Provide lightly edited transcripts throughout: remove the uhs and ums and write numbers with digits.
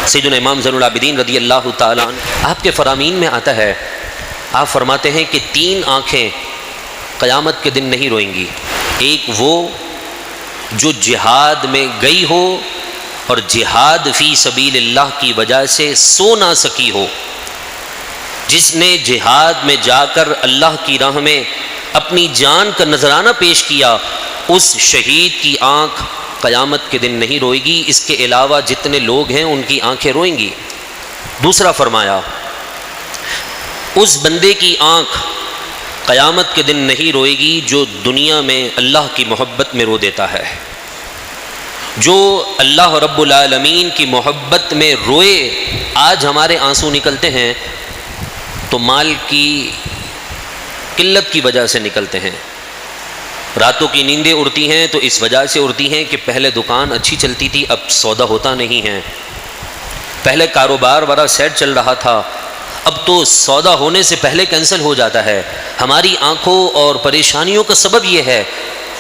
سیدنا امام زین العابدین رضی اللہ تعالیٰ عنہ آپ کے فرامین میں آتا ہے، آپ فرماتے ہیں کہ 3 آنکھیں قیامت کے دن نہیں روئیں گی۔ ایک وہ جو جہاد میں گئی ہو اور جہاد فی سبیل اللہ کی وجہ سے سو نہ سکی ہو، جس نے جہاد میں جا کر اللہ کی راہ میں اپنی جان کا نذرانہ پیش کیا، اس شہید کی آنکھ قیامت کے دن نہیں روئے گی۔ اس کے علاوہ جتنے لوگ ہیں ان کی آنکھیں روئیں گی۔ دوسرا فرمایا، اس بندے کی آنکھ قیامت کے دن نہیں روئے گی جو دنیا میں اللہ کی محبت میں رو دیتا ہے۔ جو اللہ رب العالمین کی محبت میں روئے، آج ہمارے آنسو نکلتے ہیں تو مال کی قلت کی وجہ سے نکلتے ہیں، راتوں کی نیندیں اڑتی ہیں تو اس وجہ سے اڑتی ہیں کہ پہلے دکان اچھی چلتی تھی، اب سودا ہوتا نہیں ہے، پہلے کاروبار بڑا سیٹ چل رہا تھا، اب تو سودا ہونے سے پہلے کینسل ہو جاتا ہے۔ ہماری آنکھوں اور پریشانیوں کا سبب یہ ہے۔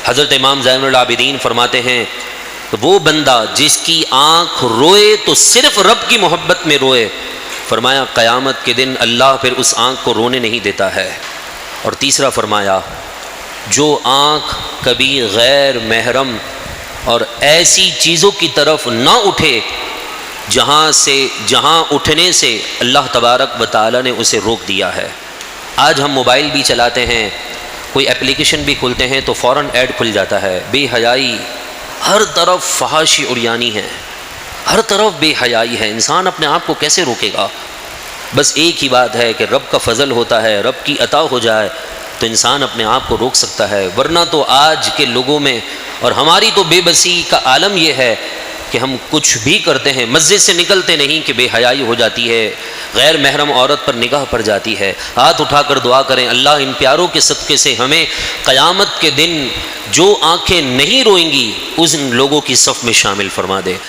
حضرت امام زین العابدین فرماتے ہیں، وہ بندہ جس کی آنکھ روئے تو صرف رب کی محبت میں روئے، فرمایا قیامت کے دن اللہ پھر اس آنکھ کو رونے نہیں دیتا ہے۔ اور تیسرا فرمایا، جو آنکھ کبھی غیر محرم اور ایسی چیزوں کی طرف نہ اٹھے جہاں اٹھنے سے اللہ تبارک و تعالی نے اسے روک دیا ہے۔ آج ہم موبائل بھی چلاتے ہیں، کوئی اپلیکیشن بھی کھولتے ہیں تو فوراً ایڈ کھل جاتا ہے، بے حیائی، ہر طرف فحاشی عریانی ہے، ہر طرف بے حیائی ہے، انسان اپنے آپ کو کیسے روکے گا؟ بس ایک ہی بات ہے کہ رب کا فضل ہوتا ہے، رب کی عطا ہو جائے تو انسان اپنے آپ کو روک سکتا ہے، ورنہ تو آج کے لوگوں میں اور ہماری تو بے بسی کا عالم یہ ہے کہ ہم کچھ بھی کرتے ہیں، مسجد سے نکلتے نہیں کہ بے حیائی ہو جاتی ہے، غیر محرم عورت پر نگاہ پڑ جاتی ہے۔ ہاتھ اٹھا کر دعا کریں، اللہ ان پیاروں کے صدقے سے ہمیں قیامت کے دن جو آنکھیں نہیں روئیں گی ان لوگوں کی صف میں شامل فرما دے۔